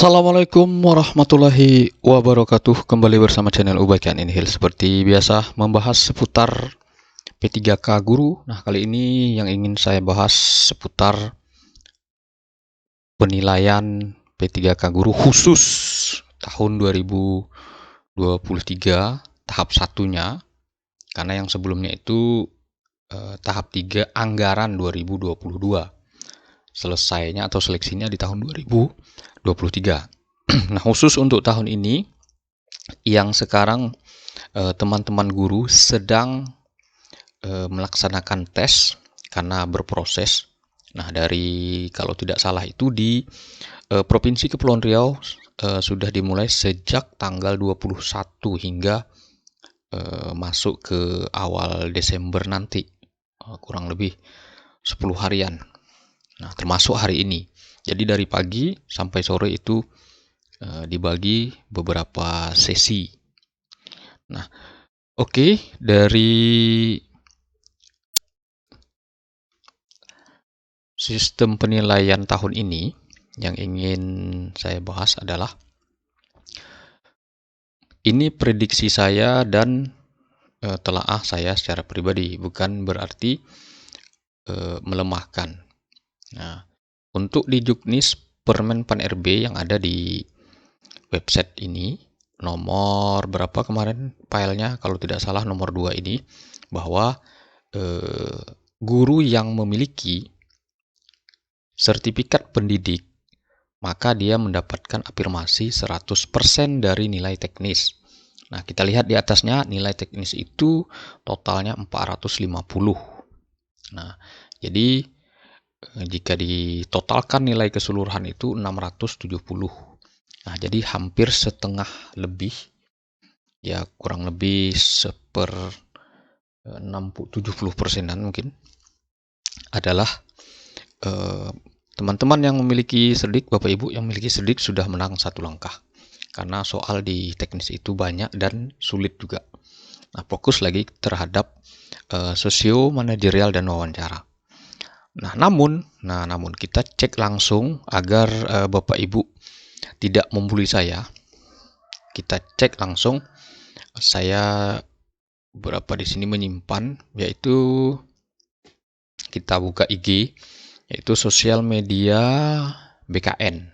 Assalamualaikum warahmatullahi wabarakatuh. Kembali bersama channel Ubaikan Inhil. Seperti biasa membahas seputar P3K Guru. Nah, kali ini yang ingin saya bahas seputar penilaian P3K Guru khusus tahun 2023 tahap satunya. Karena yang sebelumnya itu tahap 3 anggaran 2022. Selesainya atau seleksinya di tahun 2023. Nah, khusus untuk tahun ini yang sekarang teman-teman guru sedang melaksanakan tes karena berproses. Nah, dari kalau tidak salah itu di Provinsi Kepulauan Riau sudah dimulai sejak tanggal 21 hingga masuk ke awal Desember nanti, kurang lebih 10 harian. Nah, termasuk hari ini. Jadi dari pagi sampai sore itu dibagi beberapa sesi. Nah, oke, dari sistem penilaian tahun ini yang ingin saya bahas adalah ini prediksi saya dan telaah saya secara pribadi, bukan berarti melemahkan. Nah, untuk di Juknis Permen Pan RB yang ada di website ini, nomor berapa kemarin filenya, kalau tidak salah nomor 2 ini, bahwa guru yang memiliki sertifikat pendidik, maka dia mendapatkan afirmasi 100% dari nilai teknis. Nah, kita lihat di atasnya, nilai teknis itu totalnya 450. Nah, jadi jika ditotalkan nilai keseluruhan itu 670. Nah, jadi hampir setengah lebih, ya kurang lebih 70%-an mungkin adalah teman-teman yang memiliki cerdik, Bapak Ibu yang memiliki cerdik sudah menang satu langkah. Karena soal di teknis itu banyak dan sulit juga. Nah, fokus lagi terhadap sosio manajerial dan wawancara. Nah, namun kita cek langsung agar Bapak Ibu tidak membuli saya. Kita cek langsung. Saya berapa di sini menyimpan, yaitu kita buka IG, yaitu sosial media BKN,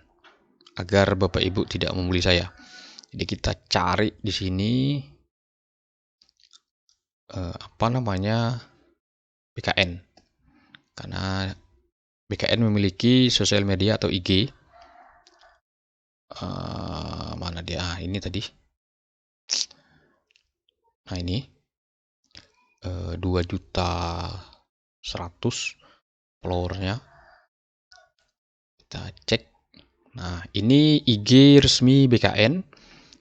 agar Bapak Ibu tidak membuli saya. Jadi kita cari di sini BKN. Karena BKN memiliki sosial media atau IG. Mana dia? Ini tadi. Nah, ini 2.100.000 followernya. Kita cek. Nah, ini IG resmi BKN.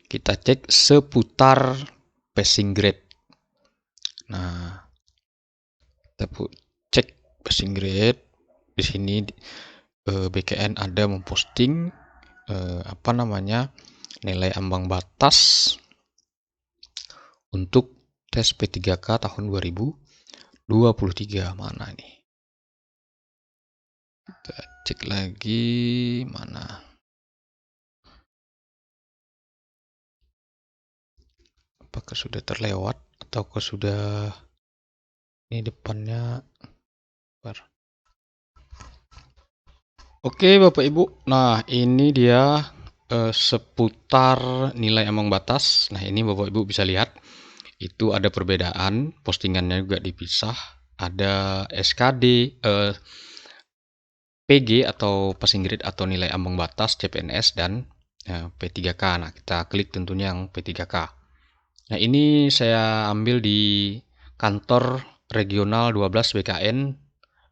Kita cek seputar passing grade. Nah, kita cek passing grade. Di sini BKN ada memposting nilai ambang batas untuk tes P3K tahun 2023. Mana nih? Kita cek lagi mana. Apakah sudah terlewat ataukah sudah ini depannya? Oke, Bapak Ibu. Nah, ini dia seputar nilai ambang batas. Nah, ini Bapak Ibu bisa lihat. Itu ada perbedaan, postingannya juga dipisah. Ada SKD, PG atau passing grade atau nilai ambang batas CPNS dan P3K. Nah, kita klik tentunya yang P3K. Nah, ini saya ambil di kantor regional 12 BKN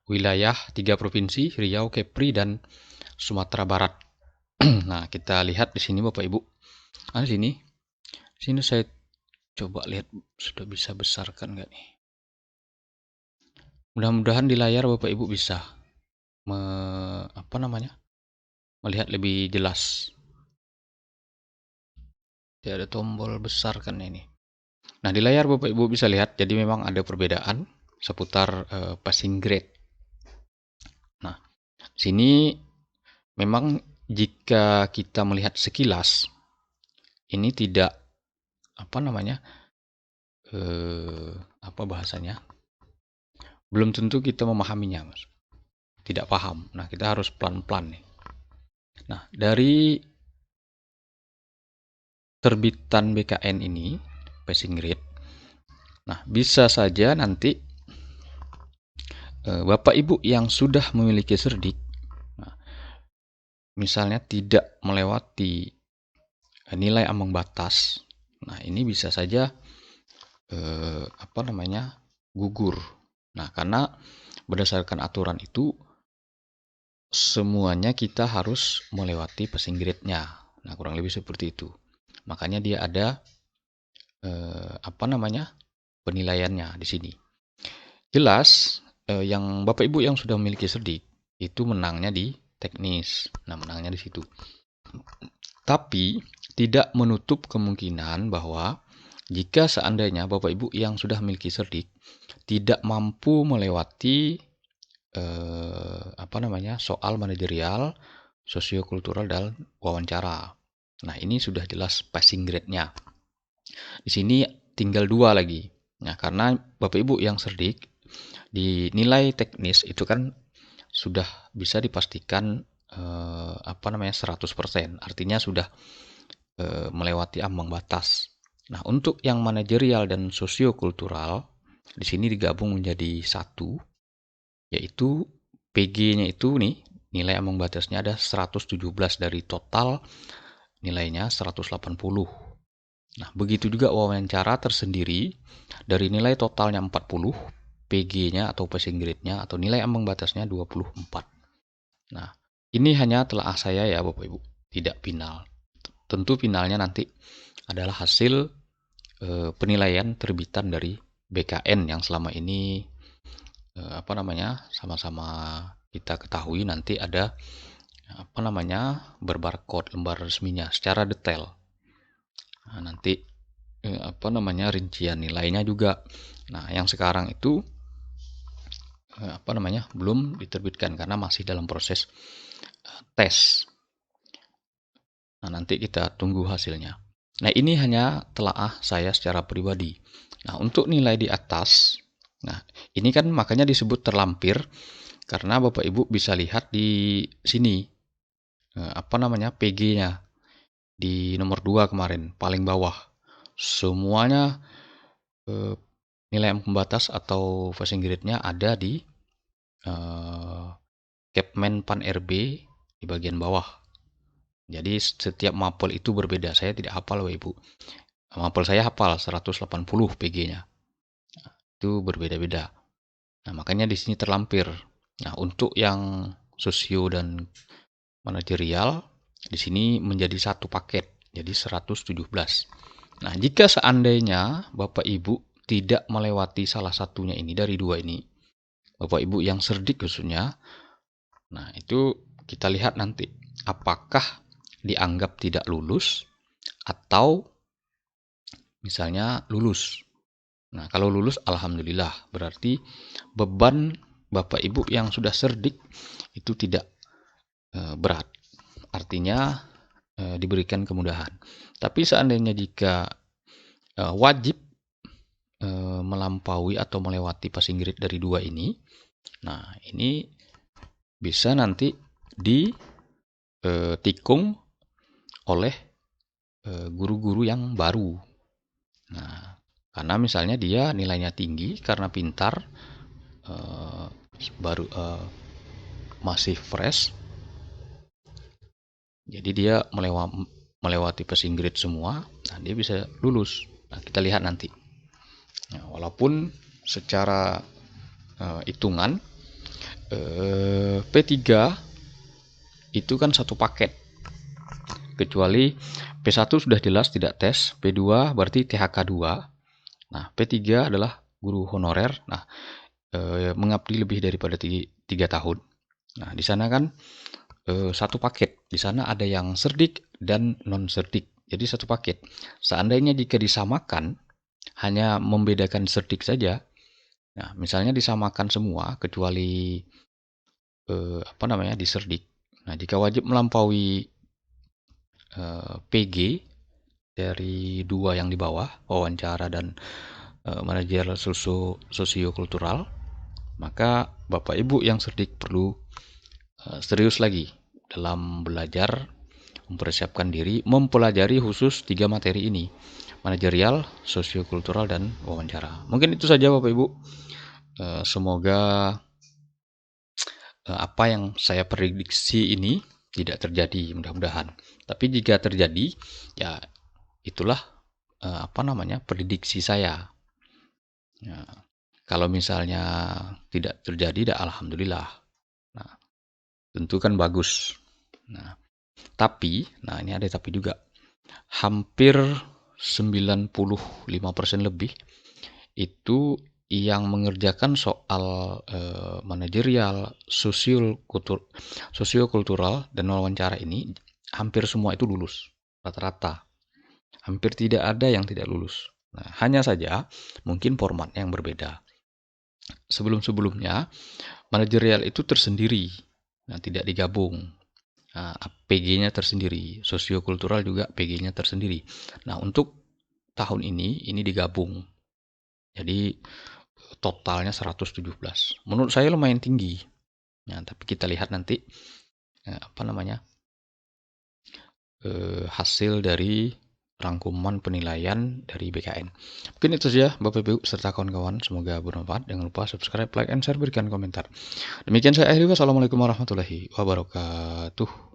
wilayah 3 provinsi, Riau, Kepri, dan Sumatera Barat. Nah, kita lihat di sini Bapak Ibu. Nah, di sini saya coba lihat sudah bisa besarkan nggak nih. Mudah-mudahan di layar Bapak Ibu bisa melihat lebih jelas. Tidak ada tombol besarkan ini. Nah, di layar Bapak Ibu bisa lihat, jadi memang ada perbedaan seputar passing grade. Nah, sini memang jika kita melihat sekilas, ini tidak apa bahasanya, belum tentu kita memahaminya, Mas. Tidak paham. Nah, kita harus pelan-pelan nih. Nah, dari terbitan BKN ini, passing grade, nah bisa saja nanti Bapak Ibu yang sudah memiliki cerdik, nah, misalnya tidak melewati nilai ambang batas, nah ini bisa saja gugur. Nah, karena berdasarkan aturan itu semuanya kita harus melewati passing grade-nya. Nah, kurang lebih seperti itu. Makanya dia ada penilaiannya di sini. Jelas yang Bapak Ibu yang sudah memiliki cerdik itu menangnya di teknis. Nah, menangnya di situ. Tapi tidak menutup kemungkinan bahwa jika seandainya Bapak Ibu yang sudah memiliki cerdik tidak mampu melewati soal manajerial, sosiokultural, dan wawancara. Nah, ini sudah jelas passing grade-nya. Di sini tinggal 2 lagi. Nah, karena Bapak Ibu yang cerdik di nilai teknis itu kan sudah bisa dipastikan 100%. Artinya sudah melewati ambang batas. Nah, untuk yang manajerial dan sosiokultural di sini digabung menjadi satu, yaitu PG-nya itu nih, nilai ambang batasnya ada 117 dari total nilainya 180. Nah, begitu juga wawancara tersendiri dari nilai totalnya 40, PG-nya atau passing grade-nya atau nilai ambang batasnya 24. Nah, ini hanya telaah saya ya Bapak Ibu, tidak final. Tentu finalnya nanti adalah hasil penilaian terbitan dari BKN yang selama ini sama-sama kita ketahui nanti ada berbarcode lembar resminya secara detail. Nah, nanti rincian nilainya juga. Nah, yang sekarang itu belum diterbitkan karena masih dalam proses tes. Nah, nanti kita tunggu hasilnya. Nah, ini hanya telaah saya secara pribadi. Nah, untuk nilai di atas, nah ini kan makanya disebut terlampir karena Bapak Ibu bisa lihat di sini PG-nya di nomor 2 kemarin paling bawah. Semuanya nilai pembatas atau passing grade-nya ada di Kepmen Pan RB di bagian bawah. Jadi setiap mapel itu berbeda. Saya tidak hafal Bapak Ibu. Mapel saya hafal 180 PG-nya. Itu berbeda-beda. Nah, makanya di sini terlampir. Nah, untuk yang sosio dan manajerial di sini menjadi satu paket. Jadi 117. Nah, jika seandainya Bapak Ibu tidak melewati salah satunya ini dari 2 ini, Bapak Ibu yang cerdik khususnya, nah itu kita lihat nanti apakah dianggap tidak lulus atau misalnya lulus. Nah, kalau lulus alhamdulillah, berarti beban Bapak Ibu yang sudah cerdik itu tidak berat. Artinya diberikan kemudahan. Tapi seandainya jika wajib melampaui atau melewati passing grade dari 2 ini, nah ini bisa nanti ditikung oleh guru-guru yang baru. Nah, karena misalnya dia nilainya tinggi karena pintar, masih fresh, jadi dia melewati passing grade semua, nah dia bisa lulus. Nah, kita lihat nanti. Nah, walaupun secara hitungan P3 itu kan satu paket, kecuali P1 sudah jelas tidak tes, P2 berarti THK 2. Nah, P3 adalah guru honorer. Nah, mengabdi lebih daripada 3 tahun. Nah, di sana kan satu paket. Di sana ada yang cerdik dan non cerdik. Jadi satu paket. Seandainya jika disamakan, hanya membedakan cerdik saja. Nah, misalnya disamakan semua kecuali di cerdik. Nah, jika wajib melampaui PG dari dua yang di bawah, wawancara dan manajerial sosiokultural, maka Bapak Ibu yang cerdik perlu serius lagi dalam belajar, mempersiapkan diri, mempelajari khusus 3 materi ini, manajerial, sosiokultural, dan wawancara. Mungkin itu saja Bapak Ibu. Semoga apa yang saya prediksi ini tidak terjadi, mudah-mudahan. Tapi jika terjadi, ya itulah prediksi saya. Ya, kalau misalnya tidak terjadi, dah alhamdulillah. Nah, tentu kan bagus. Nah, ini ada tapi juga. Hampir 95% lebih itu yang mengerjakan soal manajerial, sosiokultural, dan wawancara ini hampir semua itu lulus, rata-rata. Hampir tidak ada yang tidak lulus. Nah, hanya saja mungkin formatnya yang berbeda. Sebelum-sebelumnya, manajerial itu tersendiri, nah, tidak digabung. Nah, PG-nya tersendiri, sosiokultural juga PG-nya tersendiri. Nah, untuk tahun ini digabung. Jadi totalnya 117. Menurut saya lumayan tinggi. Nah, tapi kita lihat nanti hasil dari rangkuman penilaian dari BKN. Mungkin itu saja Bapak Ibu serta kawan-kawan, semoga bermanfaat. Jangan lupa subscribe, like, and share, berikan komentar. Demikian saya akhiri. Wassalamualaikum warahmatullahi wabarakatuh.